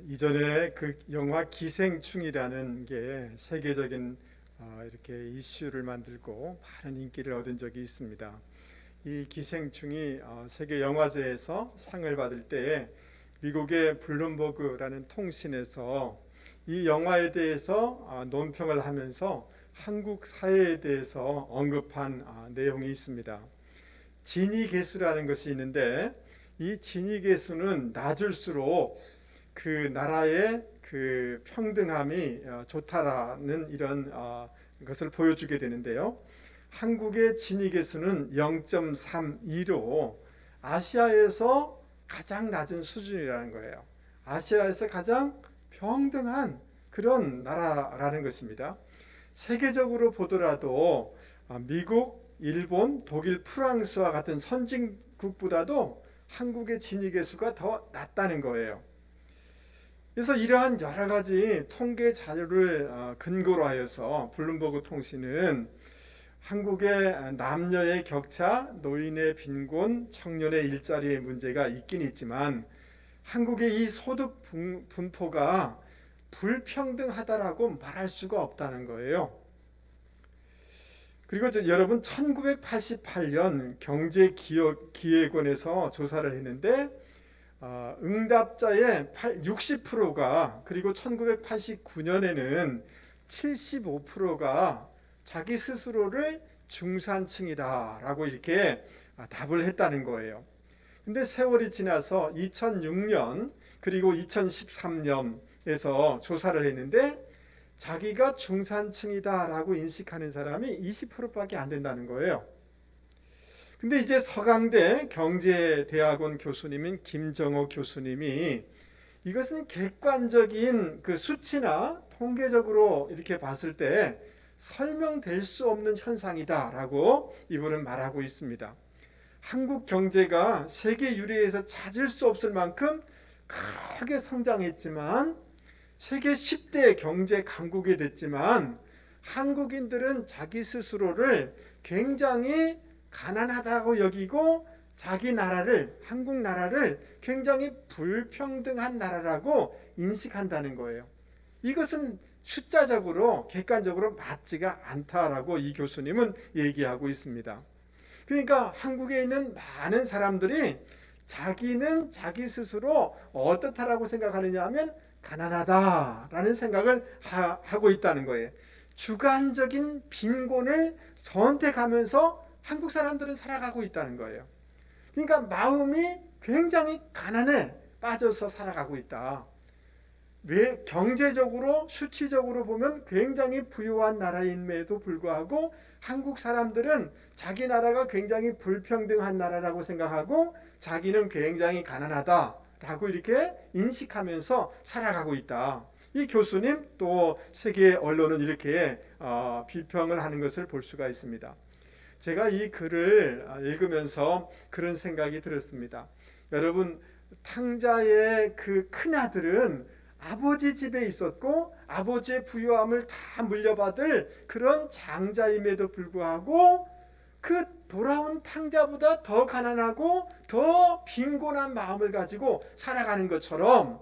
이전에 그 영화 기생충이라는 게 세계적인 이렇게 이슈를 만들고 많은 인기를 얻은 적이 있습니다. 이 기생충이 세계 영화제에서 상을 받을 때에 미국의 블룸버그라는 통신에서 이 영화에 대해서 논평을 하면서 한국 사회에 대해서 언급한 내용이 있습니다. 진위계수라는 것이 있는데 이 진위계수는 낮을수록 그 나라의 그 평등함이 좋다라는 이런 것을 보여주게 되는데요. 한국의 진위계수는 0.32로 아시아에서 가장 낮은 수준이라는 거예요. 아시아에서 가장 평등한 그런 나라라는 것입니다. 세계적으로 보더라도 미국, 일본, 독일, 프랑스와 같은 선진국보다도 한국의 진위계수가 더 낮다는 거예요. 그래서 이러한 여러 가지 통계 자료를 근거로 하여서 블룸버그 통신은 한국의 남녀의 격차, 노인의 빈곤, 청년의 일자리의 문제가 있긴 있지만 한국의 이 소득 분포가 불평등하다라고 말할 수가 없다는 거예요. 그리고 여러분 1988년 경제기획원에서 조사를 했는데 응답자의 60%가 그리고 1989년에는 75%가 자기 스스로를 중산층이다라고 이렇게 답을 했다는 거예요. 근데 세월이 지나서 2006년 그리고 2013년에서 조사를 했는데 자기가 중산층이다라고 인식하는 사람이 20%밖에 안 된다는 거예요. 근데 이제 서강대 경제대학원 교수님인 김정호 교수님이 이것은 객관적인 그 수치나 통계적으로 이렇게 봤을 때 설명될 수 없는 현상이다라고 이분은 말하고 있습니다. 한국 경제가 세계 유례에서 찾을 수 없을 만큼 크게 성장했지만 세계 10대 경제 강국이 됐지만 한국인들은 자기 스스로를 굉장히 가난하다고 여기고 자기 나라를, 한국 나라를 굉장히 불평등한 나라라고 인식한다는 거예요. 이것은 숫자적으로 객관적으로 맞지가 않다라고 이 교수님은 얘기하고 있습니다. 그러니까 한국에 있는 많은 사람들이 자기는 자기 스스로 어떻다라고 생각하느냐 하면 가난하다라는 생각을 하고 있다는 거예요. 주관적인 빈곤을 선택하면서 한국 사람들은 살아가고 있다는 거예요. 그러니까 마음이 굉장히 가난에 빠져서 살아가고 있다. 왜 경제적으로 수치적으로 보면 굉장히 부유한 나라임에도 불구하고 한국 사람들은 자기 나라가 굉장히 불평등한 나라라고 생각하고 자기는 굉장히 가난하다라고 이렇게 인식하면서 살아가고 있다. 이 교수님 또 세계 언론은 이렇게 비평을 하는 것을 볼 수가 있습니다. 제가 이 글을 읽으면서 그런 생각이 들었습니다. 여러분, 탕자의 그 큰아들은 아버지 집에 있었고 아버지의 부유함을 다 물려받을 그런 장자임에도 불구하고 그 돌아온 탕자보다 더 가난하고 더 빈곤한 마음을 가지고 살아가는 것처럼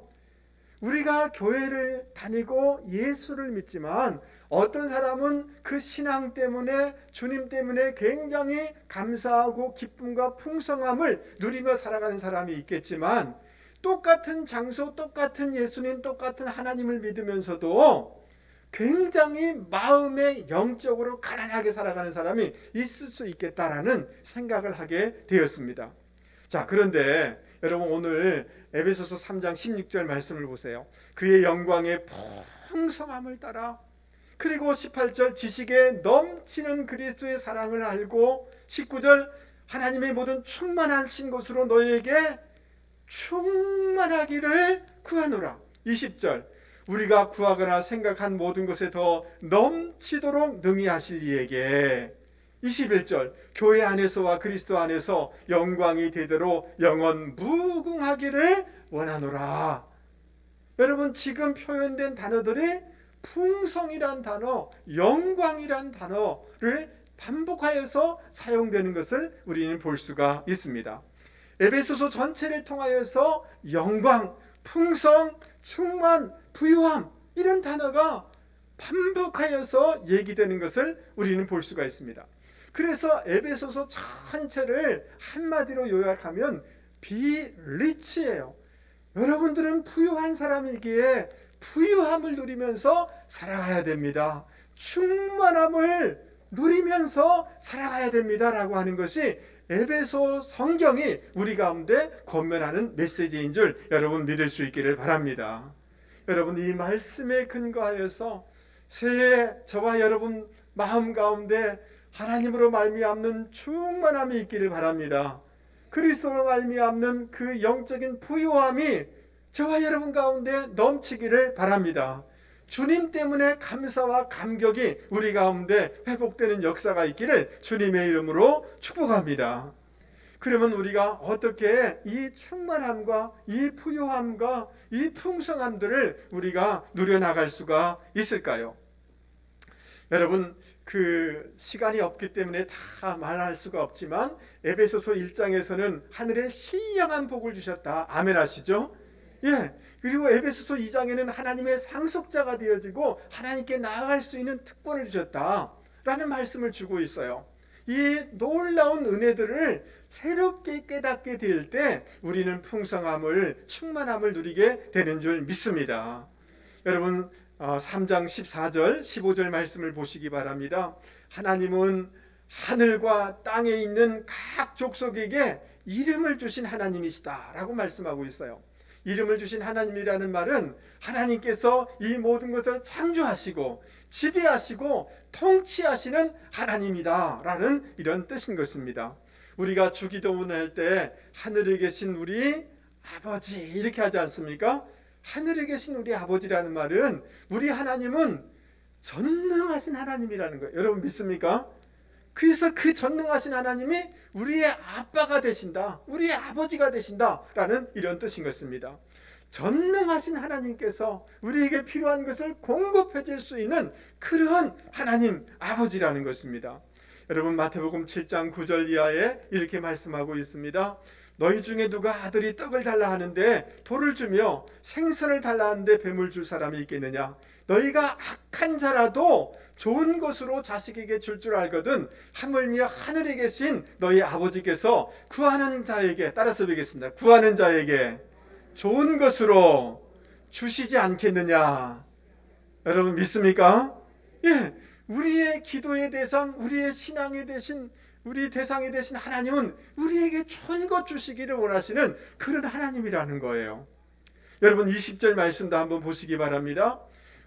우리가 교회를 다니고 예수를 믿지만 어떤 사람은 그 신앙 때문에 주님 때문에 굉장히 감사하고 기쁨과 풍성함을 누리며 살아가는 사람이 있겠지만 똑같은 장소, 똑같은 예수님, 똑같은 하나님을 믿으면서도 굉장히 마음에 영적으로 가난하게 살아가는 사람이 있을 수 있겠다라는 생각을 하게 되었습니다. 자, 그런데 여러분 오늘 에베소서 3장 16절 말씀을 보세요. 그의 영광의 풍성함을 따라 그리고 18절 지식에 넘치는 그리스도의 사랑을 알고 19절 하나님의 모든 충만하신 것으로 너희에게 충만하기를 구하노라. 20절 우리가 구하거나 생각한 모든 것에 더 넘치도록 능히 하실 이에게 21절 교회 안에서와 그리스도 안에서 영광이 되도록 영원 무궁하기를 원하노라. 여러분 지금 표현된 단어들이 풍성이란 단어, 영광이란 단어를 반복하여서 사용되는 것을 우리는 볼 수가 있습니다. 에베소서 전체를 통하여서 영광, 풍성, 충만, 부유함 이런 단어가 반복하여서 얘기되는 것을 우리는 볼 수가 있습니다. 그래서 에베소서 전체를 한마디로 요약하면 비리치예요. 여러분들은 부유한 사람이기에 부유함을 누리면서 살아가야 됩니다. 충만함을 누리면서 살아가야 됩니다 라고 하는 것이 에베소 성경이 우리 가운데 권면하는 메시지인 줄 여러분 믿을 수 있기를 바랍니다. 여러분, 이 말씀에 근거하여서 새해 저와 여러분 마음 가운데 하나님으로 말미암는 충만함이 있기를 바랍니다. 그리스도로 말미암는 그 영적인 부유함이 저와 여러분 가운데 넘치기를 바랍니다. 주님 때문에 감사와 감격이 우리 가운데 회복되는 역사가 있기를 주님의 이름으로 축복합니다. 그러면 우리가 어떻게 이 충만함과 이 부유함과 이 풍성함들을 우리가 누려나갈 수가 있을까요? 여러분, 그 시간이 없기 때문에 다 말할 수가 없지만 에베소서 1장에서는 하늘에 신령한 복을 주셨다. 아멘 하시죠? 예. 그리고 에베소서 2장에는 하나님의 상속자가 되어지고 하나님께 나아갈 수 있는 특권을 주셨다라는 말씀을 주고 있어요. 이 놀라운 은혜들을 새롭게 깨닫게 될 때 우리는 풍성함을, 충만함을 누리게 되는 줄 믿습니다. 여러분, 3장 14절 15절 말씀을 보시기 바랍니다. 하나님은 하늘과 땅에 있는 각 족속에게 이름을 주신 하나님이시다 라고 말씀하고 있어요. 이름을 주신 하나님이라는 말은 하나님께서 이 모든 것을 창조하시고 지배하시고 통치하시는 하나님이다 라는 이런 뜻인 것입니다. 우리가 주기도문을 할 때 하늘에 계신 우리 아버지 이렇게 하지 않습니까? 하늘에 계신 우리 아버지라는 말은 우리 하나님은 전능하신 하나님이라는 거예요. 여러분 믿습니까? 그래서 그 전능하신 하나님이 우리의 아빠가 되신다, 우리의 아버지가 되신다라는 이런 뜻인 것입니다. 전능하신 하나님께서 우리에게 필요한 것을 공급해 줄 수 있는 그러한 하나님 아버지라는 것입니다. 여러분, 마태복음 7장 9절 이하에 이렇게 말씀하고 있습니다. 너희 중에 누가 아들이 떡을 달라 하는데 돌을 주며 생선을 달라 하는데 뱀을 줄 사람이 있겠느냐? 너희가 악한 자라도 좋은 것으로 자식에게 줄 알거든 하물며 하늘에 계신 너희 아버지께서 구하는 자에게, 따라서 보겠습니다. 구하는 자에게 좋은 것으로 주시지 않겠느냐? 여러분 믿습니까? 예, 우리의 기도의 대상, 우리의 신앙의 대신, 우리 대상이 되신 하나님은 우리에게 좋은 것 주시기를 원하시는 그런 하나님이라는 거예요. 여러분 20절 말씀도 한번 보시기 바랍니다.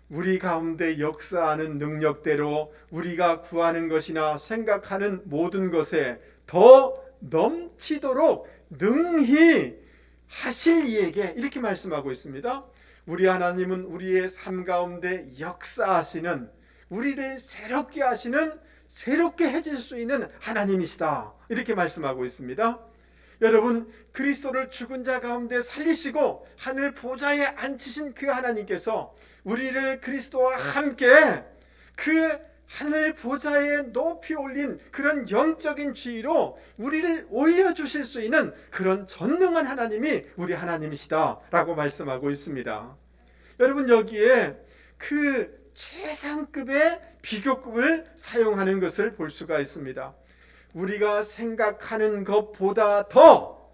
우리 가운데 역사하는 능력대로 우리가 구하는 것이나 생각하는 모든 것에 더 넘치도록 능히 하실 이에게, 이렇게 말씀하고 있습니다. 우리 하나님은 우리의 삶 가운데 역사하시는, 우리를 새롭게 하시는, 새롭게 해줄 수 있는 하나님이시다, 이렇게 말씀하고 있습니다. 여러분, 그리스도를 죽은 자 가운데 살리시고 하늘 보좌에 앉히신 그 하나님께서 우리를 그리스도와 함께 그 하늘 보좌에 높이 올린 그런 영적인 지위로 우리를 올려주실 수 있는 그런 전능한 하나님이 우리 하나님이시다라고 말씀하고 있습니다. 여러분, 여기에 그 최상급의 비교급을 사용하는 것을 볼 수가 있습니다. 우리가 생각하는 것보다 더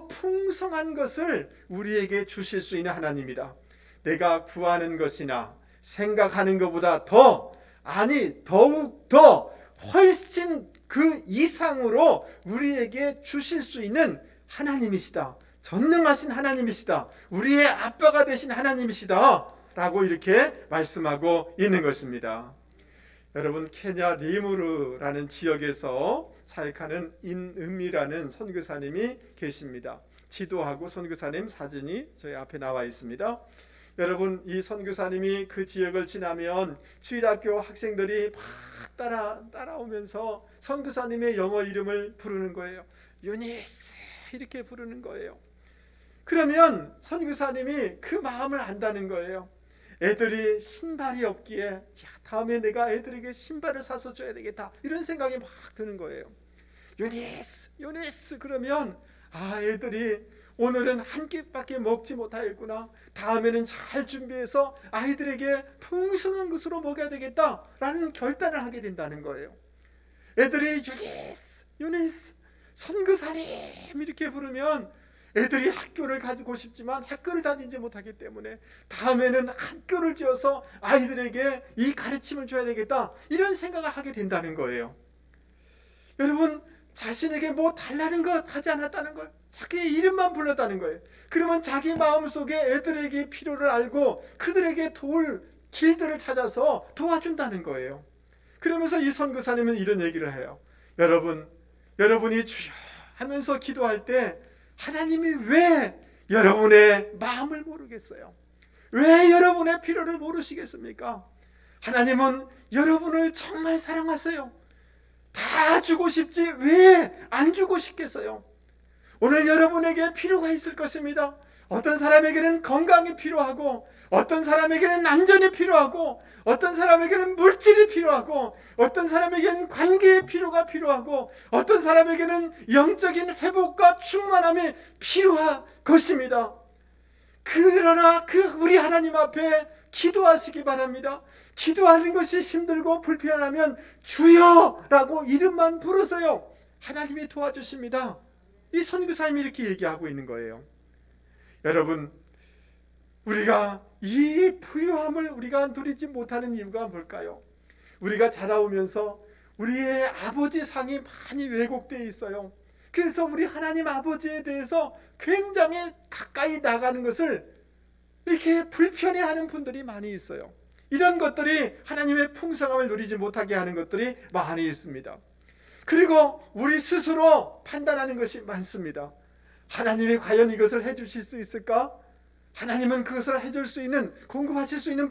풍성한 것을 우리에게 주실 수 있는 하나님이다. 내가 구하는 것이나 생각하는 것보다 더욱 더 훨씬 그 이상으로 우리에게 주실 수 있는 하나님이시다. 전능하신 하나님이시다. 우리의 아빠가 되신 하나님이시다 라고 이렇게 말씀하고 있는 것입니다. 여러분, 케냐 리무르라는 지역에서 사역하는 인음이라는 선교사님이 계십니다. 지도하고 선교사님 사진이 저희 앞에 나와 있습니다. 여러분, 이 선교사님이 그 지역을 지나면 주일학교 학생들이 막 따라오면서 선교사님의 영어 이름을 부르는 거예요. 유니스 이렇게 부르는 거예요. 그러면 선교사님이 그 마음을 안다는 거예요. 애들이 신발이 없기에 다음에 내가 애들에게 신발을 사서 줘야 되겠다, 이런 생각이 막 드는 거예요. 유니스 그러면 애들이 오늘은 한 끼밖에 먹지 못하겠구나. 다음에는 잘 준비해서 아이들에게 풍성한 것으로 먹여야 되겠다라는 결단을 하게 된다는 거예요. 애들이 유니스, 선교사님 이렇게 부르면 애들이 학교를 가지고 싶지만 학교를 다니지 못하기 때문에 다음에는 학교를 지어서 아이들에게 이 가르침을 줘야 되겠다, 이런 생각을 하게 된다는 거예요. 여러분, 자신에게 뭐 달라는 것 하지 않았다는 거예요. 자기의 이름만 불렀다는 거예요. 그러면 자기 마음속에 애들에게 필요를 알고 그들에게 도울 길들을 찾아서 도와준다는 거예요. 그러면서 이 선교사님은 이런 얘기를 해요. 여러분이 주여 하면서 기도할 때 하나님이 왜 여러분의 마음을 모르겠어요? 왜 여러분의 필요를 모르시겠습니까? 하나님은 여러분을 정말 사랑하세요. 다 주고 싶지 왜 안 주고 싶겠어요? 오늘 여러분에게 필요가 있을 것입니다. 어떤 사람에게는 건강이 필요하고, 어떤 사람에게는 안전이 필요하고, 어떤 사람에게는 물질이 필요하고, 어떤 사람에게는 관계의 필요가 필요하고, 어떤 사람에게는 영적인 회복과 충만함이 필요할 것입니다. 그러나 우리 하나님 앞에 기도하시기 바랍니다. 기도하는 것이 힘들고 불편하면 주여라고 이름만 부르세요. 하나님이 도와주십니다. 이 선교사님이 이렇게 얘기하고 있는 거예요. 여러분, 우리가 이 부유함을 우리가 누리지 못하는 이유가 뭘까요? 우리가 자라오면서 우리의 아버지 상이 많이 왜곡되어 있어요. 그래서 우리 하나님 아버지에 대해서 굉장히 가까이 나가는 것을 이렇게 불편해하는 분들이 많이 있어요. 이런 것들이 하나님의 풍성함을 누리지 못하게 하는 것들이 많이 있습니다. 그리고 우리 스스로 판단하는 것이 많습니다. 하나님이 과연 이것을 해주실 수 있을까? 하나님은 그것을 해줄 수 있는, 공급하실 수 있는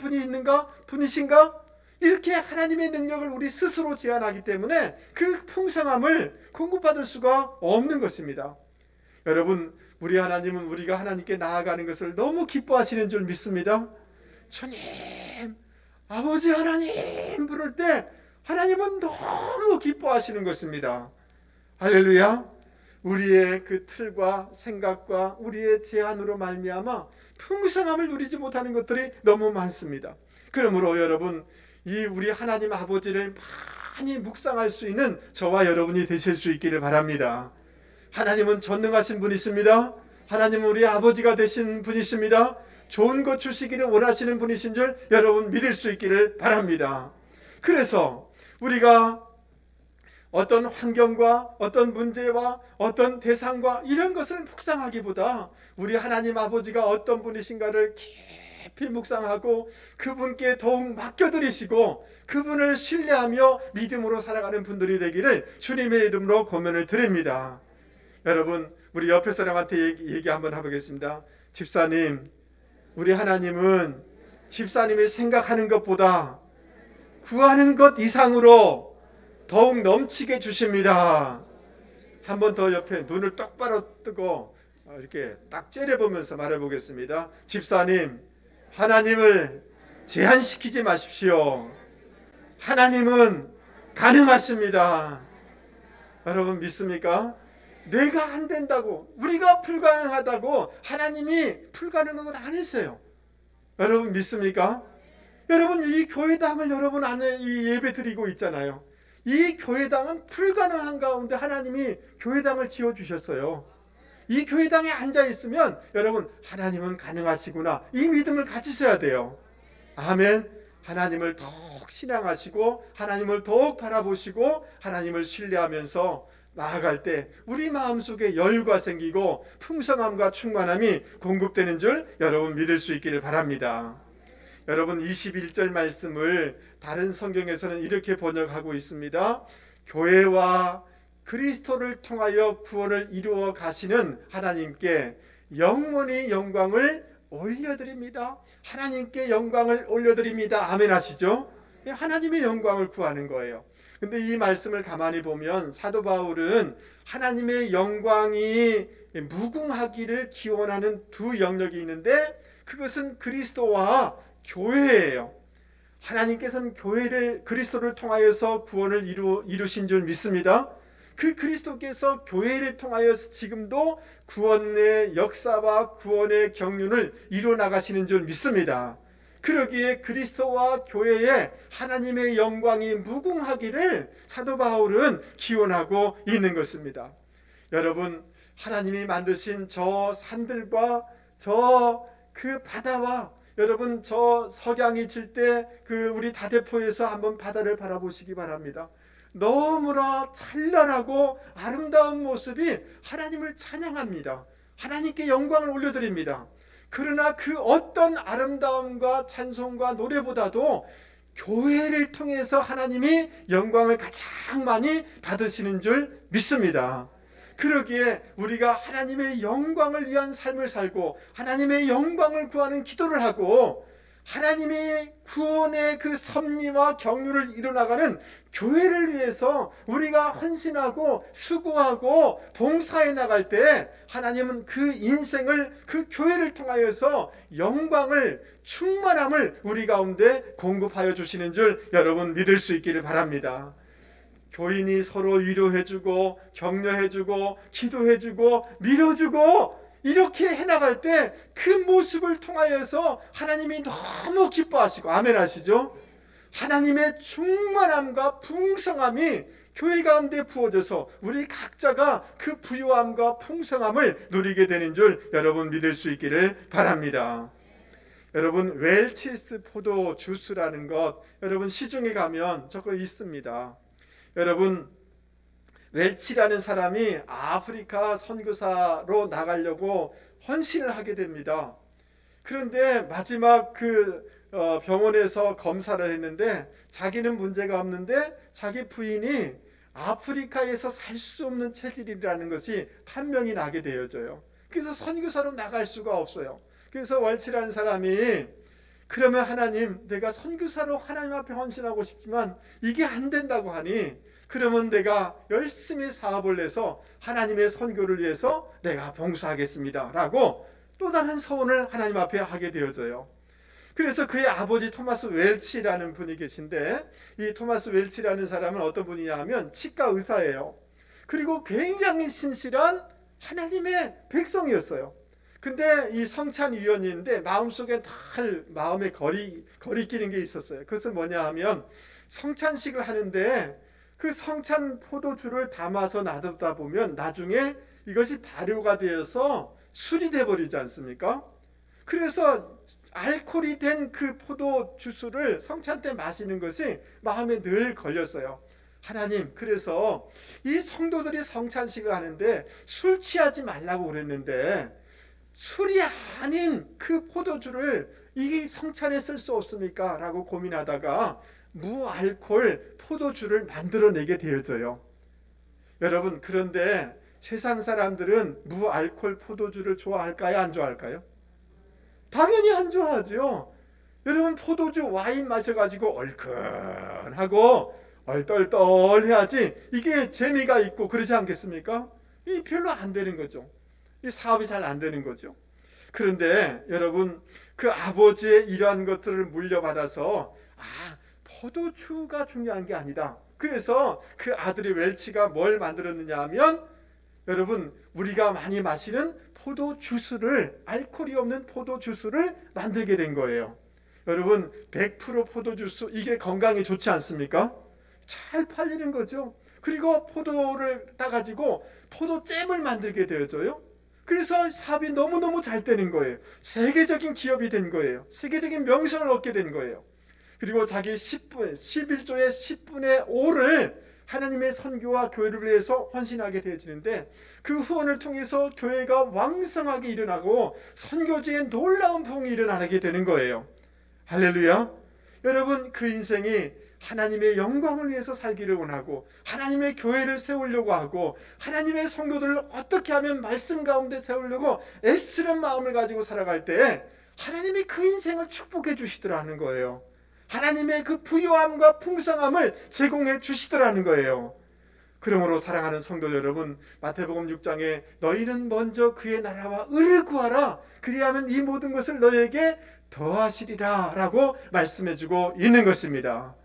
분이신가? 이렇게 하나님의 능력을 우리 스스로 제한하기 때문에 그 풍성함을 공급받을 수가 없는 것입니다. 여러분, 우리 하나님은 우리가 하나님께 나아가는 것을 너무 기뻐하시는 줄 믿습니다. 주님, 아버지 하나님 부를 때 하나님은 너무 기뻐하시는 것입니다. 할렐루야. 우리의 그 틀과 생각과 우리의 제한으로 말미암아 풍성함을 누리지 못하는 것들이 너무 많습니다. 그러므로 여러분, 이 우리 하나님 아버지를 많이 묵상할 수 있는 저와 여러분이 되실 수 있기를 바랍니다. 하나님은 전능하신 분이십니다. 하나님은 우리 아버지가 되신 분이십니다. 좋은 것 주시기를 원하시는 분이신 줄 여러분 믿을 수 있기를 바랍니다. 그래서 우리가 어떤 환경과 어떤 문제와 어떤 대상과 이런 것을 묵상하기보다 우리 하나님 아버지가 어떤 분이신가를 깊이 묵상하고 그분께 더욱 맡겨드리시고 그분을 신뢰하며 믿음으로 살아가는 분들이 되기를 주님의 이름으로 권면을 드립니다. 여러분, 우리 옆에 사람한테 얘기 한번 해보겠습니다. 집사님, 우리 하나님은 집사님이 생각하는 것보다 구하는 것 이상으로 더욱 넘치게 주십니다. 한 번 더 옆에 눈을 똑바로 뜨고 이렇게 딱 째려보면서 말해보겠습니다. 집사님, 하나님을 제한시키지 마십시오. 하나님은 가능하십니다. 여러분 믿습니까? 내가 안 된다고, 우리가 불가능하다고 하나님이 불가능한 것 안 했어요. 여러분 믿습니까? 여러분, 이 교회당을 여러분 안에 이 예배 드리고 있잖아요. 이 교회당은 불가능한 가운데 하나님이 교회당을 지어주셨어요. 이 교회당에 앉아 있으면 여러분, 하나님은 가능하시구나, 이 믿음을 가지셔야 돼요. 아멘. 하나님을 더욱 신앙하시고 하나님을 더욱 바라보시고 하나님을 신뢰하면서 나아갈 때 우리 마음속에 여유가 생기고 풍성함과 충만함이 공급되는 줄 여러분 믿을 수 있기를 바랍니다. 여러분, 21절 말씀을 다른 성경에서는 이렇게 번역하고 있습니다. 교회와 그리스도를 통하여 구원을 이루어 가시는 하나님께 영원히 영광을 올려드립니다. 하나님께 영광을 올려드립니다. 아멘 하시죠? 하나님의 영광을 구하는 거예요. 근데 이 말씀을 가만히 보면 사도 바울은 하나님의 영광이 무궁하기를 기원하는 두 영역이 있는데 그것은 그리스도와 교회예요. 하나님께서는 교회를, 그리스도를 통하여서 구원을 이루신 줄 믿습니다. 그 그리스도께서 교회를 통하여 지금도 구원의 역사와 구원의 경륜을 이루어나가시는 줄 믿습니다. 그러기에 그리스도와 교회에 하나님의 영광이 무궁하기를 사도 바울은 기원하고 있는 것입니다. 여러분, 하나님이 만드신 저 산들과 저 그 바다와 여러분 저 석양이 질 때 그 우리 다대포에서 한번 바다를 바라보시기 바랍니다. 너무나 찬란하고 아름다운 모습이 하나님을 찬양합니다. 하나님께 영광을 올려드립니다. 그러나 그 어떤 아름다움과 찬송과 노래보다도 교회를 통해서 하나님이 영광을 가장 많이 받으시는 줄 믿습니다. 그러기에 우리가 하나님의 영광을 위한 삶을 살고 하나님의 영광을 구하는 기도를 하고 하나님이 구원의 그 섭리와 경륜을 이뤄나가는 교회를 위해서 우리가 헌신하고 수고하고 봉사해 나갈 때 하나님은 그 인생을 그 교회를 통하여서 영광을 충만함을 우리 가운데 공급하여 주시는 줄 여러분 믿을 수 있기를 바랍니다. 교인이 서로 위로해주고 격려해주고 기도해주고 밀어주고 이렇게 해나갈 때 그 모습을 통하여서 하나님이 너무 기뻐하시고 아멘 하시죠? 하나님의 충만함과 풍성함이 교회 가운데 부어져서 우리 각자가 그 부유함과 풍성함을 누리게 되는 줄 여러분 믿을 수 있기를 바랍니다. 여러분, 웰치스 포도 주스라는 것 여러분 시중에 가면 저거 있습니다. 여러분, 웰치라는 사람이 아프리카 선교사로 나가려고 헌신을 하게 됩니다. 그런데 마지막 병원에서 검사를 했는데 자기는 문제가 없는데 자기 부인이 아프리카에서 살 수 없는 체질이라는 것이 판명이 나게 되어져요. 그래서 선교사로 나갈 수가 없어요. 그래서 웰치라는 사람이 그러면 하나님, 내가 선교사로 하나님 앞에 헌신하고 싶지만 이게 안 된다고 하니 그러면 내가 열심히 사업을 내서 하나님의 선교를 위해서 내가 봉사하겠습니다 라고 또 다른 서원을 하나님 앞에 하게 되어져요. 그래서 그의 아버지 토마스 웰치라는 분이 계신데 이 토마스 웰치라는 사람은 어떤 분이냐 하면 치과 의사예요. 그리고 굉장히 신실한 하나님의 백성이었어요. 근데 이 성찬위원인데 마음속에 마음에 거리끼는 게 있었어요. 그것은 뭐냐 하면 성찬식을 하는데 그 성찬 포도주를 담아서 놔두다 보면 나중에 이것이 발효가 되어서 술이 돼버리지 않습니까? 그래서 알코올이 된 그 포도 주스를 성찬 때 마시는 것이 마음에 늘 걸렸어요. 하나님, 그래서 이 성도들이 성찬식을 하는데 술 취하지 말라고 그랬는데 술이 아닌 그 포도주를 이 성찬에 쓸 수 없습니까? 라고 고민하다가 무알콜 포도주를 만들어내게 되어져요. 여러분, 그런데 세상 사람들은 무알콜 포도주를 좋아할까요? 안 좋아할까요? 당연히 안 좋아하죠. 여러분, 포도주 와인 마셔가지고 얼큰하고 얼떨떨해야지 이게 재미가 있고 그러지 않겠습니까? 이 별로 안 되는 거죠. 이 사업이 잘 안 되는 거죠. 그런데 여러분, 그 아버지의 이러한 것들을 물려받아서 포도주가 중요한 게 아니다. 그래서 그 아들이 웰치가 뭘 만들었느냐 하면 여러분, 우리가 많이 마시는 포도주스를, 알코올이 없는 포도주스를 만들게 된 거예요. 여러분, 100% 포도주스, 이게 건강에 좋지 않습니까? 잘 팔리는 거죠. 그리고 포도를 따가지고 포도잼을 만들게 되어져요. 그래서 사업이 너무너무 잘 되는 거예요. 세계적인 기업이 된 거예요. 세계적인 명성을 얻게 된 거예요. 그리고 자기 11조의 10분의 5를 하나님의 선교와 교회를 위해서 헌신하게 되어지는데 그 후원을 통해서 교회가 왕성하게 일어나고 선교지에 놀라운 부흥이 일어나게 되는 거예요. 할렐루야. 여러분, 그 인생이 하나님의 영광을 위해서 살기를 원하고 하나님의 교회를 세우려고 하고 하나님의 성도들을 어떻게 하면 말씀 가운데 세우려고 애쓰는 마음을 가지고 살아갈 때 하나님이 그 인생을 축복해 주시더라는 거예요. 하나님의 그 부유함과 풍성함을 제공해 주시더라는 거예요. 그러므로 사랑하는 성도 여러분, 마태복음 6장에 너희는 먼저 그의 나라와 의를 구하라. 그리하면 이 모든 것을 너희에게 더하시리라 라고 말씀해주고 있는 것입니다.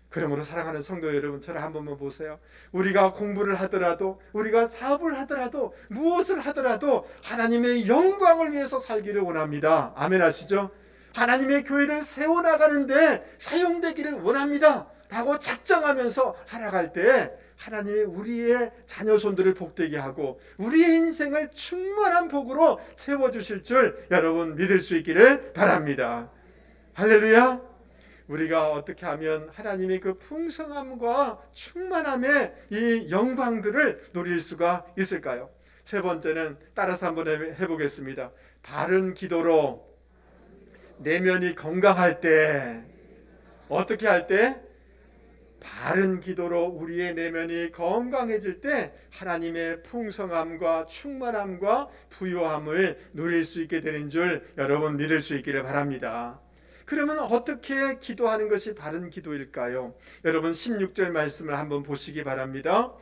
그러므로 사랑하는 성도 여러분, 저를 한 번만 보세요. 우리가 공부를 하더라도, 우리가 사업을 하더라도, 무엇을 하더라도 하나님의 영광을 위해서 살기를 원합니다. 아멘 하시죠? 하나님의 교회를 세워나가는데 사용되기를 원합니다 라고 작정하면서 살아갈 때 하나님이 우리의 자녀손들을 복되게 하고 우리의 인생을 충만한 복으로 채워주실 줄 여러분 믿을 수 있기를 바랍니다. 할렐루야. 우리가 어떻게 하면 하나님의 그 풍성함과 충만함의 이 영광들을 누릴 수가 있을까요? 세 번째는 따라서 한번 해보겠습니다. 바른 기도로 내면이 건강할 때, 어떻게 할 때? 바른 기도로 우리의 내면이 건강해질 때 하나님의 풍성함과 충만함과 부요함을 누릴 수 있게 되는 줄 여러분 믿을 수 있기를 바랍니다. 그러면 어떻게 기도하는 것이 바른 기도일까요? 여러분 16절 말씀을 한번 보시기 바랍니다.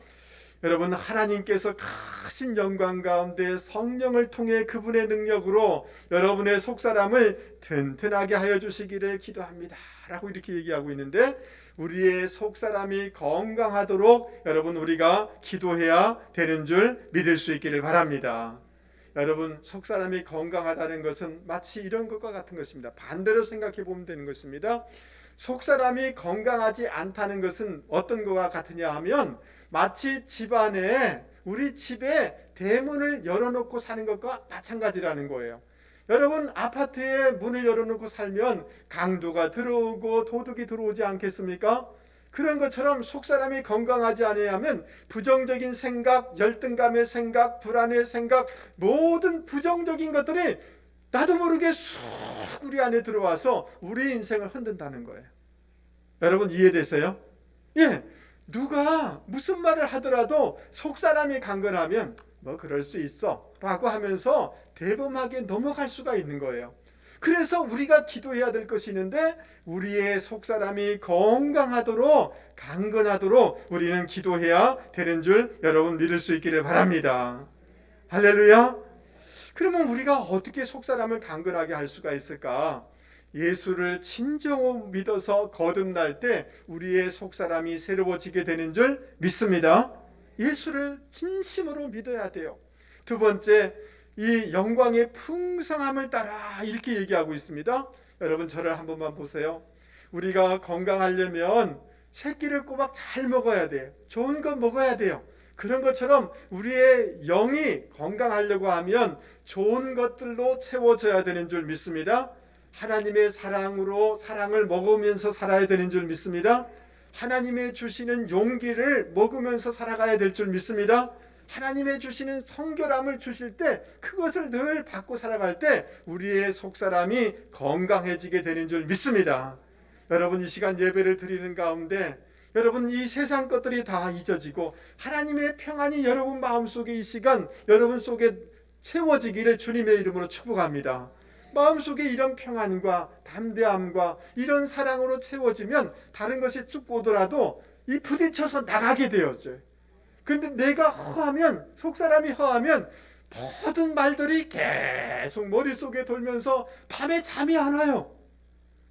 여러분, 하나님께서 크신 영광 가운데 성령을 통해 그분의 능력으로 여러분의 속사람을 튼튼하게 하여 주시기를 기도합니다 라고 이렇게 얘기하고 있는데, 우리의 속사람이 건강하도록 여러분 우리가 기도해야 되는 줄 믿을 수 있기를 바랍니다. 여러분, 속사람이 건강하다는 것은 마치 이런 것과 같은 것입니다. 반대로 생각해 보면 되는 것입니다. 속사람이 건강하지 않다는 것은 어떤 것과 같으냐 하면, 마치 집안에, 우리 집에 대문을 열어놓고 사는 것과 마찬가지라는 거예요. 여러분, 아파트에 문을 열어놓고 살면 강도가 들어오고 도둑이 들어오지 않겠습니까? 그런 것처럼 속사람이 건강하지 않으면 부정적인 생각, 열등감의 생각, 불안의 생각, 모든 부정적인 것들이 나도 모르게 쑥 우리 안에 들어와서 우리 인생을 흔든다는 거예요. 여러분 이해되세요? 예, 누가 무슨 말을 하더라도 속사람이 강건하면 뭐 그럴 수 있어 라고 하면서 대범하게 넘어갈 수가 있는 거예요. 그래서 우리가 기도해야 될 것이 있는데, 우리의 속사람이 건강하도록, 강건하도록 우리는 기도해야 되는 줄 여러분 믿을 수 있기를 바랍니다. 할렐루야. 그러면 우리가 어떻게 속사람을 강건하게 할 수가 있을까? 예수를 진정으로 믿어서 거듭날 때 우리의 속사람이 새로워지게 되는 줄 믿습니다. 예수를 진심으로 믿어야 돼요. 두 번째, 이 영광의 풍성함을 따라 이렇게 얘기하고 있습니다. 여러분 저를 한 번만 보세요. 우리가 건강하려면 새끼를 꼬박 잘 먹어야 돼요. 좋은 거 먹어야 돼요. 그런 것처럼 우리의 영이 건강하려고 하면 좋은 것들로 채워져야 되는 줄 믿습니다. 하나님의 사랑으로 사랑을 먹으면서 살아야 되는 줄 믿습니다. 하나님의 주시는 용기를 먹으면서 살아가야 될 줄 믿습니다. 하나님의 주시는 성결함을 주실 때 그것을 늘 받고 살아갈 때 우리의 속사람이 건강해지게 되는 줄 믿습니다. 여러분 이 시간 예배를 드리는 가운데 여러분 이 세상 것들이 다 잊어지고 하나님의 평안이 여러분 마음속에 이 시간 여러분 속에 채워지기를 주님의 이름으로 축복합니다. 마음속에 이런 평안과 담대함과 이런 사랑으로 채워지면 다른 것이 쭉 오더라도 이 부딪혀서 나가게 되었죠. 근데 내가 허하면, 속사람이 허하면 모든 말들이 계속 머릿속에 돌면서 밤에 잠이 안 와요.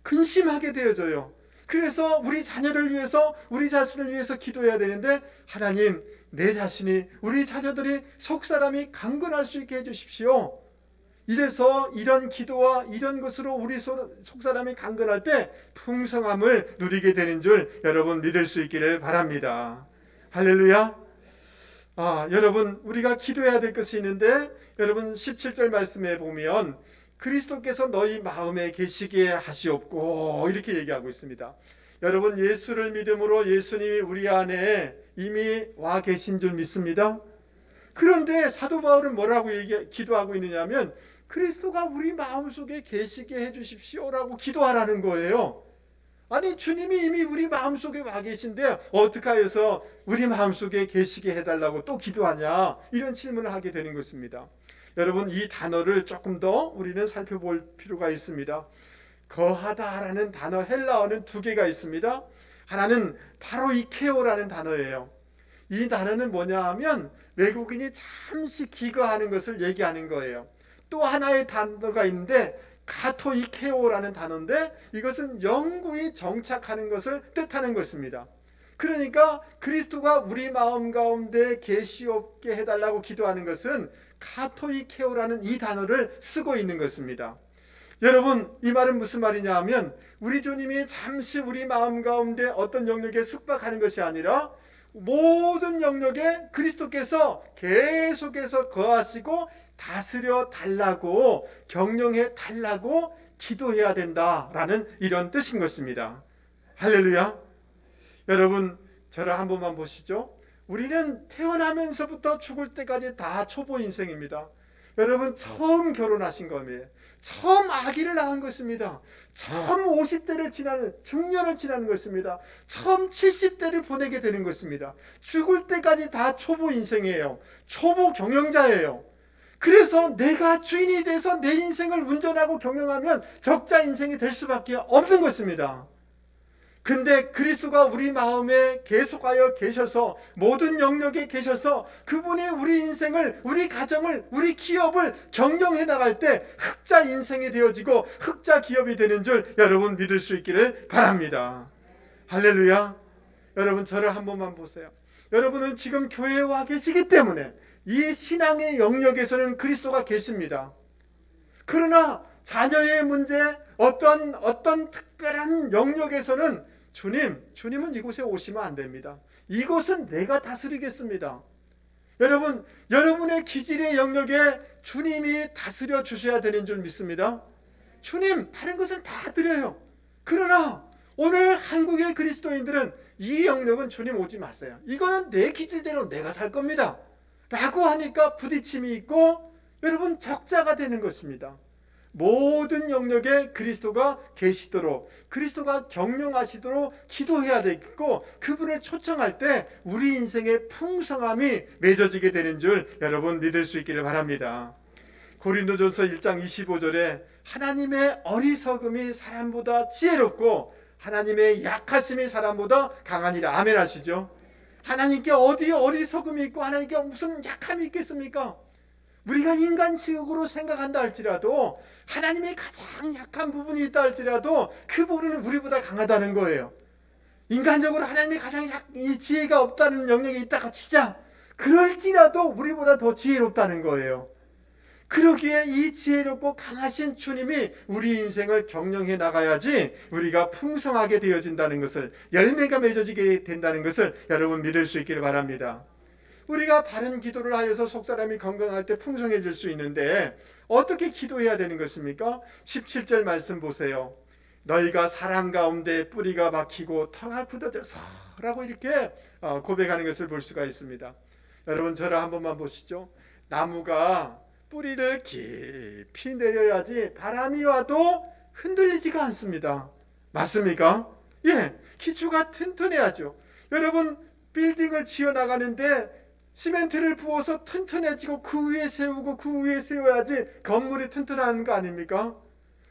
근심하게 되어져요. 그래서 우리 자녀를 위해서, 우리 자신을 위해서 기도해야 되는데, 하나님, 내 자신이, 우리 자녀들이 속사람이 강건할 수 있게 해주십시오. 이래서 이런 기도와 이런 것으로 우리 속사람이 강건할 때 풍성함을 누리게 되는 줄 여러분 믿을 수 있기를 바랍니다. 할렐루야. 여러분 우리가 기도해야 될 것이 있는데, 여러분 17절 말씀에 보면 그리스도께서 너희 마음에 계시게 하시옵고 이렇게 얘기하고 있습니다. 여러분 예수를 믿음으로 예수님이 우리 안에 이미 와 계신 줄 믿습니다. 그런데 사도 바울은 뭐라고 기도하고 있느냐면, 그리스도가 우리 마음속에 계시게 해주십시오라고 기도하라는 거예요. 아니 주님이 이미 우리 마음속에 와 계신데 어떻게 해서 우리 마음속에 계시게 해달라고 또 기도하냐, 이런 질문을 하게 되는 것입니다. 여러분 이 단어를 조금 더 우리는 살펴볼 필요가 있습니다. 거하다라는 단어, 헬라어는 두 개가 있습니다. 하나는 바로 이케오라는 단어예요. 이 단어는 뭐냐 하면 외국인이 잠시 기거하는 것을 얘기하는 거예요. 또 하나의 단어가 있는데 카토이케오라는 단어인데 이것은 영구히 정착하는 것을 뜻하는 것입니다. 그러니까 그리스도가 우리 마음 가운데 계시옵게 해달라고 기도하는 것은 카토이케오라는 이 단어를 쓰고 있는 것입니다. 여러분, 이 말은 무슨 말이냐 하면 우리 주님이 잠시 우리 마음 가운데 어떤 영역에 숙박하는 것이 아니라 모든 영역에 그리스도께서 계속해서 거하시고 다스려 달라고, 경영해 달라고 기도해야 된다라는 이런 뜻인 것입니다. 할렐루야. 여러분, 저를 한 번만 보시죠. 우리는 태어나면서부터 죽을 때까지 다 초보 인생입니다. 여러분, 처음 결혼하신 거예요. 처음 아기를 낳은 것입니다. 처음 50대를 지나는, 중년을 지나는 것입니다. 처음 70대를 보내게 되는 것입니다. 죽을 때까지 다 초보 인생이에요. 초보 경영자예요. 그래서 내가 주인이 돼서 내 인생을 운전하고 경영하면 적자 인생이 될 수밖에 없는 것입니다. 근데 그리스도가 우리 마음에 계속하여 계셔서 모든 영역에 계셔서 그분이 우리 인생을, 우리 가정을, 우리 기업을 경영해 나갈 때 흑자 인생이 되어지고 흑자 기업이 되는 줄 여러분 믿을 수 있기를 바랍니다. 할렐루야. 여러분, 저를 한 번만 보세요. 여러분은 지금 교회에 와 계시기 때문에 이 신앙의 영역에서는 그리스도가 계십니다. 그러나 자녀의 문제, 어떤 특별한 영역에서는 주님은 이곳에 오시면 안 됩니다. 이곳은 내가 다스리겠습니다. 여러분, 여러분의 기질의 영역에 주님이 다스려 주셔야 되는 줄 믿습니다. 주님, 다른 것은 다 드려요. 그러나 오늘 한국의 그리스도인들은 이 영역은 주님 오지 마세요. 이거는 내 기질대로 내가 살 겁니다. 라고 하니까 부딪힘이 있고 여러분 적자가 되는 것입니다. 모든 영역에 그리스도가 계시도록, 그리스도가 경영하시도록 기도해야 되겠고 그분을 초청할 때 우리 인생의 풍성함이 맺어지게 되는 줄 여러분 믿을 수 있기를 바랍니다. 고린도전서 1장 25절에 하나님의 어리석음이 사람보다 지혜롭고 하나님의 약하심이 사람보다 강하니라. 아멘 하시죠. 하나님께 어디에 어리석음이 있고 하나님께 무슨 약함이 있겠습니까? 우리가 인간식으로 생각한다 할지라도 하나님의 가장 약한 부분이 있다 할지라도 그 부분은 우리보다 강하다는 거예요. 인간적으로 하나님의 가장 이 지혜가 없다는 영역이 있다가 치자. 그럴지라도 우리보다 더 지혜롭다는 거예요. 그러기에 이 지혜롭고 강하신 주님이 우리 인생을 경영해 나가야지 우리가 풍성하게 되어진다는 것을, 열매가 맺어지게 된다는 것을 여러분 믿을 수 있기를 바랍니다. 우리가 바른 기도를 하여서 속사람이 건강할 때 풍성해질 수 있는데 어떻게 기도해야 되는 것입니까? 17절 말씀 보세요. 너희가 사랑 가운데 뿌리가 박히고 터가 굳어져서 라고 이렇게 고백하는 것을 볼 수가 있습니다. 여러분, 저를 한 번만 보시죠. 나무가 뿌리를 깊이 내려야지 바람이 와도 흔들리지가 않습니다. 맞습니까? 예, 기초가 튼튼해야죠. 여러분, 빌딩을 지어나가는데 시멘트를 부어서 튼튼해지고 그 위에 세우고 그 위에 세워야지 건물이 튼튼한 거 아닙니까?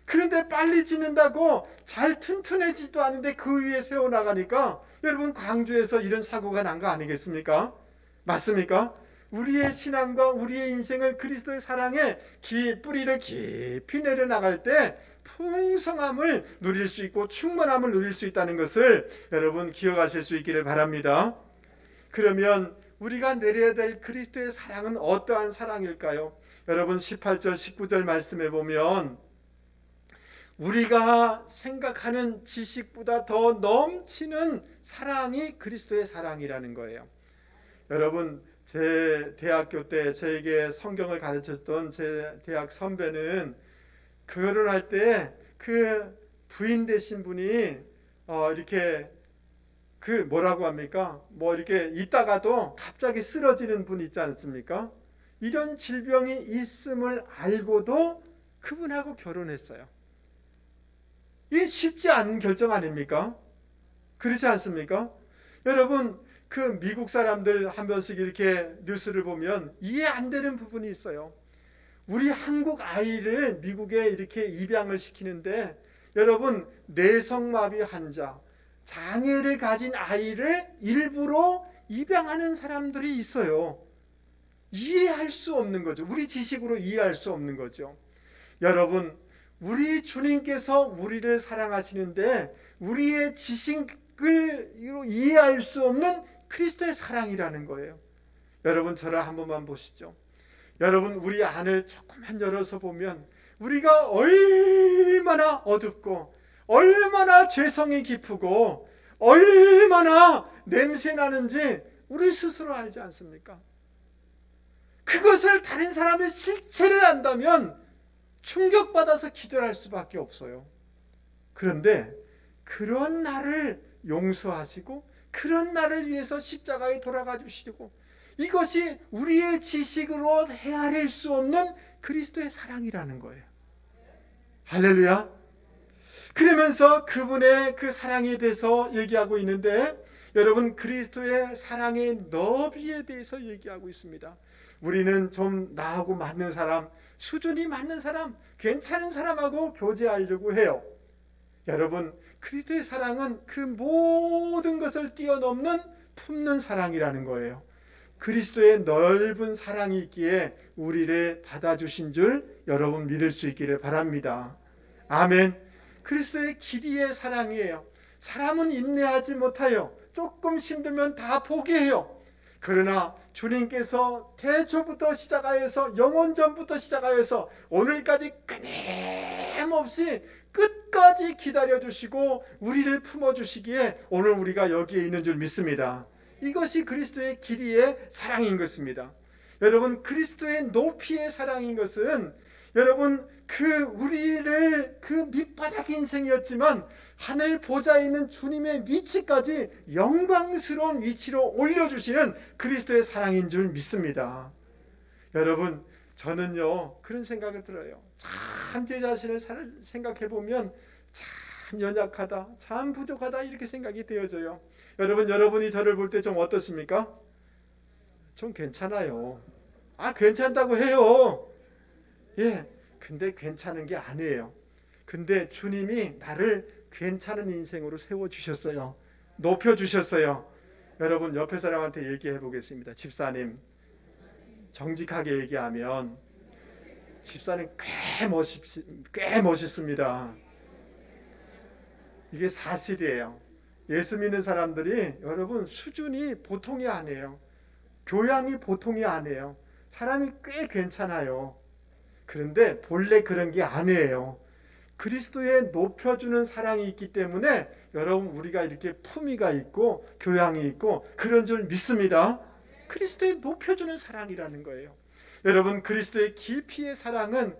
그런데 빨리 짓는다고 잘 튼튼해지지도 않은데 그 위에 세워나가니까 여러분, 광주에서 이런 사고가 난 거 아니겠습니까? 맞습니까? 우리의 신앙과 우리의 인생을 그리스도의 사랑에 뿌리를 깊이 내려나갈 때 풍성함을 누릴 수 있고 충만함을 누릴 수 있다는 것을 여러분 기억하실 수 있기를 바랍니다. 그러면 우리가 내려야 될 그리스도의 사랑은 어떠한 사랑일까요? 여러분 18절 19절 말씀에 보면 우리가 생각하는 지식보다 더 넘치는 사랑이 그리스도의 사랑이라는 거예요. 여러분, 제 대학교 때 저에게 성경을 가르쳤던 제 대학 선배는 결혼할 때 그 부인 되신 분이 이렇게 뭐라고 합니까? 이렇게 있다가도 갑자기 쓰러지는 분 있지 않습니까? 이런 질병이 있음을 알고도 그분하고 결혼했어요. 이게 쉽지 않은 결정 아닙니까? 그렇지 않습니까? 여러분, 그 미국 사람들 한 번씩 이렇게 뉴스를 보면 이해 안 되는 부분이 있어요. 우리 한국 아이를 미국에 이렇게 입양을 시키는데 여러분, 뇌성마비 환자, 장애를 가진 아이를 일부러 입양하는 사람들이 있어요. 이해할 수 없는 거죠. 우리 지식으로 이해할 수 없는 거죠. 여러분, 우리 주님께서 우리를 사랑하시는데 우리의 지식을 이해할 수 없는 그리스도의 사랑이라는 거예요. 여러분, 저를 한 번만 보시죠. 여러분, 우리 안을 조금만 열어서 보면 우리가 얼마나 어둡고 얼마나 죄성이 깊고 얼마나 냄새 나는지 우리 스스로 알지 않습니까? 그것을 다른 사람의 실체를 안다면 충격받아서 기절할 수밖에 없어요. 그런데 그런 나를 용서하시고 그런 나를 위해서 십자가에 돌아가 주시고, 이것이 우리의 지식으로 헤아릴 수 없는 그리스도의 사랑이라는 거예요. 할렐루야. 그러면서 그분의 그 사랑에 대해서 얘기하고 있는데, 여러분, 그리스도의 사랑의 너비에 대해서 얘기하고 있습니다. 우리는 좀 나하고 맞는 사람, 수준이 맞는 사람, 괜찮은 사람하고 교제하려고 해요. 여러분, 그리스도의 사랑은 그 모든 것을 뛰어넘는 품는 사랑이라는 거예요. 그리스도의 넓은 사랑이 있기에 우리를 받아주신 줄 여러분 믿을 수 있기를 바랍니다. 아멘. 그리스도의 길이의 사랑이에요. 사람은 인내하지 못하여 조금 힘들면 다 포기해요. 그러나 주님께서 태초부터 시작하여서 영원전부터 시작하여서 오늘까지 끊임없이 끝까지 기다려주시고 우리를 품어주시기에 오늘 우리가 여기에 있는 줄 믿습니다. 이것이 그리스도의 길이의 사랑인 것입니다. 여러분, 그리스도의 높이의 사랑인 것은 여러분, 우리를 밑바닥 인생이었지만 하늘 보좌에 있는 주님의 위치까지 영광스러운 위치로 올려주시는 그리스도의 사랑인 줄 믿습니다. 여러분, 저는요 그런 생각이 들어요. 참 제 자신을 생각해 보면 참 연약하다, 참 부족하다, 이렇게 생각이 되어져요. 여러분이 저를 볼 때 좀 어떻습니까? 좀 괜찮아요. 괜찮다고 해요. 예, 근데 괜찮은 게 아니에요. 근데 주님이 나를 괜찮은 인생으로 세워주셨어요. 높여주셨어요. 여러분, 옆에 사람한테 얘기해 보겠습니다. 집사님, 정직하게 얘기하면 집사님 꽤 멋있습니다. 이게 사실이에요. 예수 믿는 사람들이 여러분 수준이 보통이 아니에요. 교양이 보통이 아니에요. 사람이 꽤 괜찮아요. 그런데 본래 그런 게 아니에요. 그리스도의 높여주는 사랑이 있기 때문에 여러분 우리가 이렇게 품위가 있고 교양이 있고 그런 줄 믿습니다. 그리스도의 높여주는 사랑이라는 거예요. 여러분, 그리스도의 깊이의 사랑은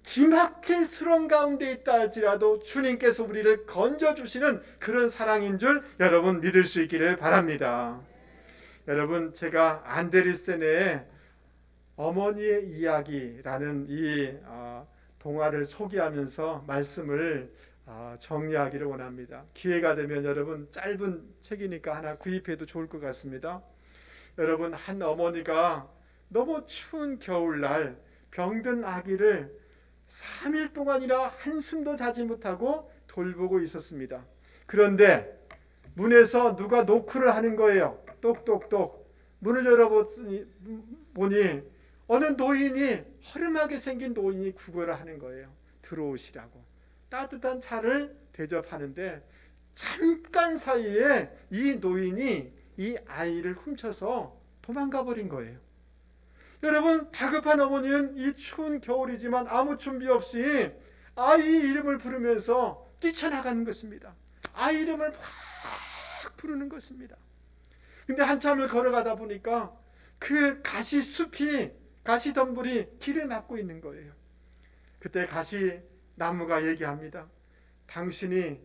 기막힌 수렁 가운데 있다 할지라도 주님께서 우리를 건져주시는 그런 사랑인 줄 여러분 믿을 수 있기를 바랍니다. 여러분, 제가 안데르센의 어머니의 이야기라는 이 동화를 소개하면서 말씀을 정리하기를 원합니다. 기회가 되면 여러분, 짧은 책이니까 하나 구입해도 좋을 것 같습니다. 여러분, 한 어머니가 너무 추운 겨울날 병든 아기를 3일 동안이나 한숨도 자지 못하고 돌보고 있었습니다. 그런데 문에서 누가 노크를 하는 거예요. 똑똑똑. 문을 열어보니 어느 노인이, 허름하게 생긴 노인이 구걸을 하는 거예요. 들어오시라고. 따뜻한 차를 대접하는데 잠깐 사이에 이 노인이 이 아이를 훔쳐서 도망가 버린 거예요. 여러분, 다급한 어머니는 이 추운 겨울이지만 아무 준비 없이 아이 이름을 부르면서 뛰쳐나가는 것입니다. 아이 이름을 막 부르는 것입니다. 근데 한참을 걸어가다 보니까 그 가시덤불이 길을 막고 있는 거예요. 그때 가시나무가 얘기합니다. 당신의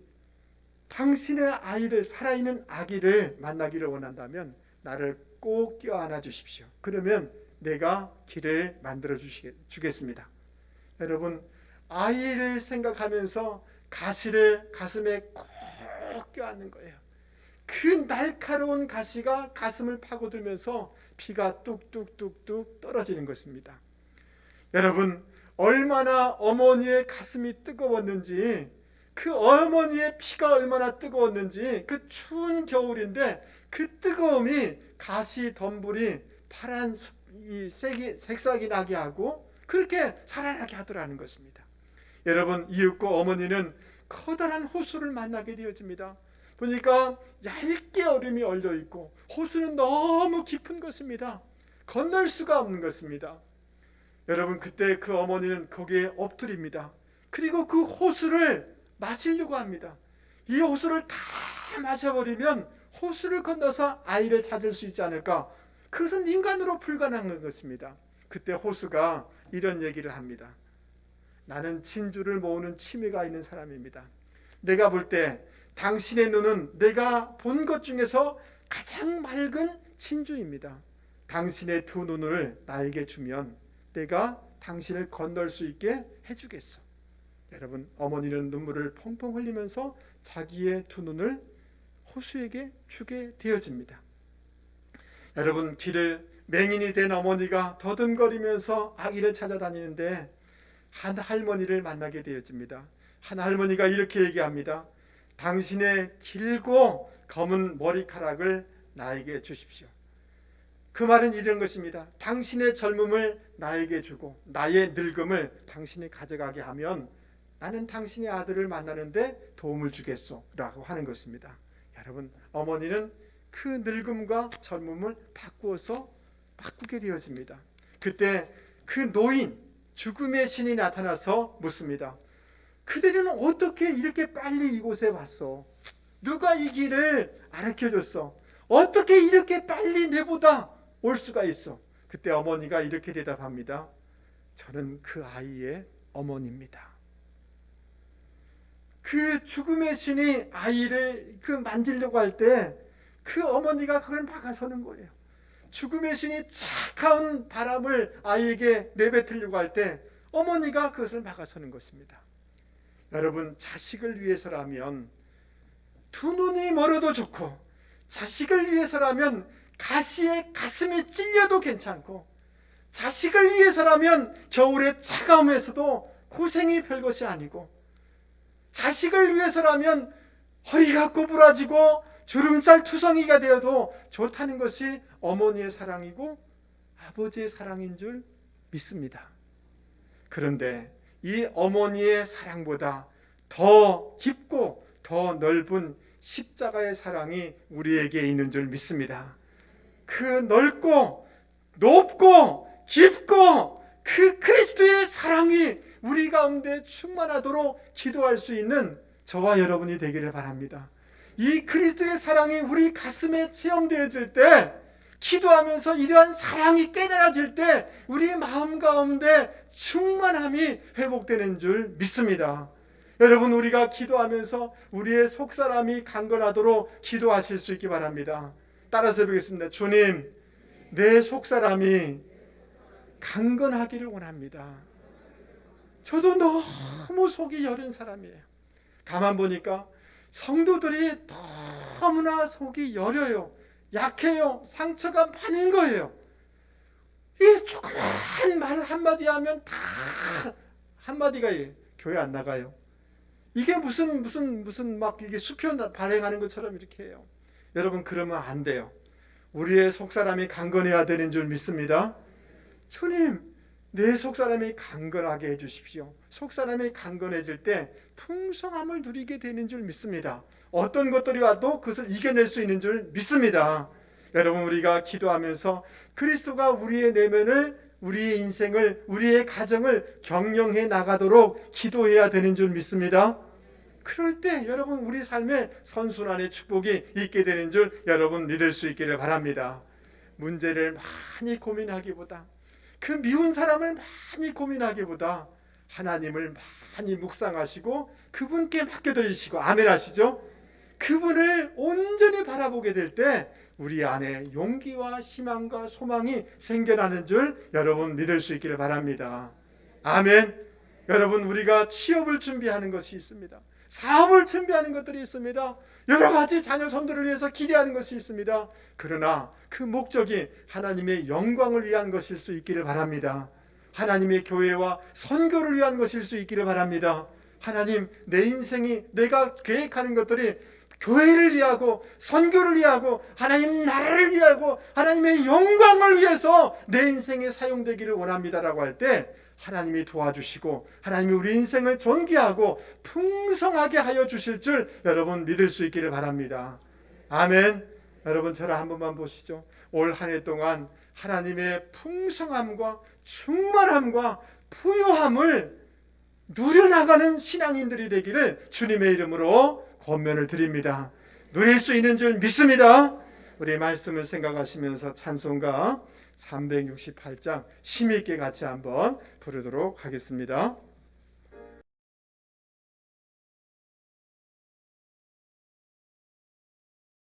아이를, 살아있는 아기를 만나기를 원한다면 나를 꼭 껴안아 주십시오. 그러면 내가 길을 만들어 주겠습니다. 여러분, 아이를 생각하면서 가시를 가슴에 꼭 껴안는 거예요. 그 날카로운 가시가 가슴을 파고들면서 피가 뚝뚝뚝뚝 떨어지는 것입니다. 여러분, 얼마나 어머니의 가슴이 뜨거웠는지, 그 어머니의 피가 얼마나 뜨거웠는지, 그 추운 겨울인데 그 뜨거움이 가시 덤불이 파란 색상이 나게 하고 그렇게 살아나게 하더라는 것입니다. 여러분, 이윽고 어머니는 커다란 호수를 만나게 되어집니다. 보니까 얇게 얼음이 얼려 있고 호수는 너무 깊은 것입니다. 건널 수가 없는 것입니다. 여러분, 그때 그 어머니는 거기에 엎드립니다. 그리고 그 호수를 마시려고 합니다. 이 호수를 다 마셔버리면 호수를 건너서 아이를 찾을 수 있지 않을까? 그것은 인간으로 불가능한 것입니다. 그때 호수가 이런 얘기를 합니다. 나는 진주를 모으는 취미가 있는 사람입니다. 내가 볼 때 당신의 눈은 내가 본 것 중에서 가장 맑은 진주입니다. 당신의 두 눈을 나에게 주면 내가 당신을 건널 수 있게 해주겠어. 여러분, 어머니는 눈물을 펑펑 흘리면서 자기의 두 눈을 호수에게 주게 되어집니다. 여러분, 길을 맹인이 된 어머니가 더듬거리면서 아기를 찾아다니는데 한 할머니를 만나게 되어집니다. 한 할머니가 이렇게 얘기합니다. 당신의 길고 검은 머리카락을 나에게 주십시오. 그 말은 이런 것입니다. 당신의 젊음을 나에게 주고 나의 늙음을 당신이 가져가게 하면 나는 당신의 아들을 만나는데 도움을 주겠소 라고 하는 것입니다. 여러분, 어머니는 그 늙음과 젊음을 바꾸게 되어집니다. 그때 그 노인, 죽음의 신이 나타나서 묻습니다. 그대는 어떻게 이렇게 빨리 이곳에 왔어? 누가 이 길을 가르쳐줬어? 어떻게 이렇게 빨리 내보다 올 수가 있어? 그때 어머니가 이렇게 대답합니다. 저는 그 아이의 어머니입니다. 그 죽음의 신이 아이를 만지려고 할 때 그 어머니가 그걸 막아서는 거예요. 죽음의 신이 차가운 바람을 아이에게 내뱉으려고 할 때 어머니가 그것을 막아서는 것입니다. 여러분, 자식을 위해서라면 두 눈이 멀어도 좋고, 자식을 위해서라면 가시에 가슴이 찔려도 괜찮고, 자식을 위해서라면 겨울의 차가움에서도 고생이 별것이 아니고, 자식을 위해서라면 허리가 꼬부라지고 주름살 투성이가 되어도 좋다는 것이 어머니의 사랑이고 아버지의 사랑인 줄 믿습니다. 그런데 이 어머니의 사랑보다 더 깊고 더 넓은 십자가의 사랑이 우리에게 있는 줄 믿습니다. 그 넓고 높고 깊고 그 그리스도의 사랑이 우리 가운데 충만하도록 기도할 수 있는 저와 여러분이 되기를 바랍니다. 이 그리스도의 사랑이 우리 가슴에 체험되어질 때, 기도하면서 이러한 사랑이 깨달아질 때 우리 마음 가운데 충만함이 회복되는 줄 믿습니다. 여러분, 우리가 기도하면서 우리의 속사람이 강건하도록 기도하실 수 있기 바랍니다. 따라서 해보겠습니다. 주님, 내 속사람이 강건하기를 원합니다. 저도 너무 속이 여린 사람이에요. 가만 보니까 성도들이 너무나 속이 여려요. 약해요. 상처가 많은 거예요. 이 조그만 말 한마디 하면 다 한마디가 교회 안 나가요. 이게 무슨 막 이게 수표 발행하는 것처럼 이렇게 해요. 여러분, 그러면 안 돼요. 우리의 속사람이 강건해야 되는 줄 믿습니다. 주님, 내 속사람이 강건하게 해주십시오. 속사람이 강건해질 때 풍성함을 누리게 되는 줄 믿습니다. 어떤 것들이 와도 그것을 이겨낼 수 있는 줄 믿습니다. 여러분, 우리가 기도하면서 그리스도가 우리의 내면을, 우리의 인생을, 우리의 가정을 경영해 나가도록 기도해야 되는 줄 믿습니다. 그럴 때 여러분, 우리 삶에 선순환의 축복이 있게 되는 줄 여러분 믿을 수 있기를 바랍니다. 문제를 많이 고민하기보다, 그 미운 사람을 많이 고민하기보다 하나님을 많이 묵상하시고 그분께 맡겨드리시고, 아멘 하시죠? 그분을 온전히 바라보게 될 때 우리 안에 용기와 희망과 소망이 생겨나는 줄 여러분 믿을 수 있기를 바랍니다. 아멘. 여러분, 우리가 취업을 준비하는 것이 있습니다. 사업을 준비하는 것들이 있습니다. 여러 가지 자녀 손들을 위해서 기대하는 것이 있습니다. 그러나 그 목적이 하나님의 영광을 위한 것일 수 있기를 바랍니다. 하나님의 교회와 선교를 위한 것일 수 있기를 바랍니다. 하나님, 내 인생이, 내가 계획하는 것들이 교회를 위하고 선교를 위하고 하나님 나라를 위하고 하나님의 영광을 위해서 내 인생에 사용되기를 원합니다라고 할 때 하나님이 도와주시고 하나님이 우리 인생을 존귀하고 풍성하게 하여 주실 줄 여러분 믿을 수 있기를 바랍니다. 아멘. 여러분 저를 한 번만 보시죠. 올 한 해 동안 하나님의 풍성함과 충만함과 부유함을 누려나가는 신앙인들이 되기를 주님의 이름으로 권면을 드립니다. 누릴 수 있는 줄 믿습니다. 우리 말씀을 생각하시면서 찬송가 368장 힘있게 같이 한번 부르도록 하겠습니다.